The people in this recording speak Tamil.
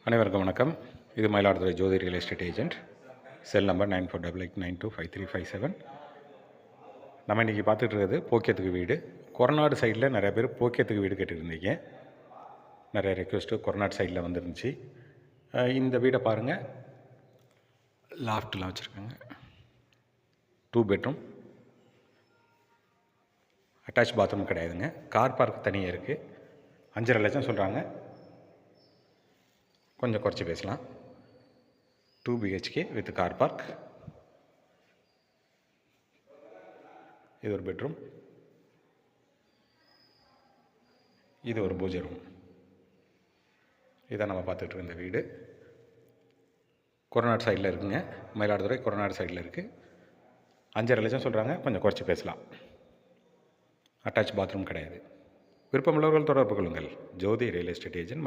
அனைவருக்கும் வணக்கம். இது Mayiladuthurai Jothi real estate agent. Cell number 9488925357. நம்ம இன்றைக்கி பார்த்துட்டு இருக்கிறது போக்கியத்துக்கு வீடு. கொரநாடு சைடில் நிறைய பேர் போக்கியத்துக்கு வீடு கேட்டுருந்தீங்க. நிறைய ரெக்வெஸ்ட்டு கொரநாடு சைடில் வந்துருந்துச்சு. இந்த வீடை பாருங்கள், லாஃப்ட்லாம் வச்சுருக்காங்க. 2 பெட்ரூம், அட்டாச் பாத்ரூம் கிடையாதுங்க. கார் பார்க் தனியாக இருக்குது. 5.5 லட்சம் சொல்கிறாங்க, கொஞ்சம் குறைச்சி பேசலாம். 2 BHK வித் கார் பார்க். இது ஒரு பெட்ரூம், இது ஒரு பூஜை ரூம். இதான் நம்ம பார்த்துட்டு இருக்க இந்த வீடு. கொரநாடு சைடில் இருக்குங்க, மயிலாடுதுறை கொரநாடு சைடில் இருக்குது. 5.5 லட்சம் சொல்கிறாங்க, கொஞ்சம் குறைச்சி பேசலாம். அட்டாச் பாத்ரூம் கிடையாது. விருப்பமுள்ளவர்கள் தொடர்பு கொள்ளுங்கள். ஜோதி ரியல் எஸ்டேட் ஏஜென்ட்.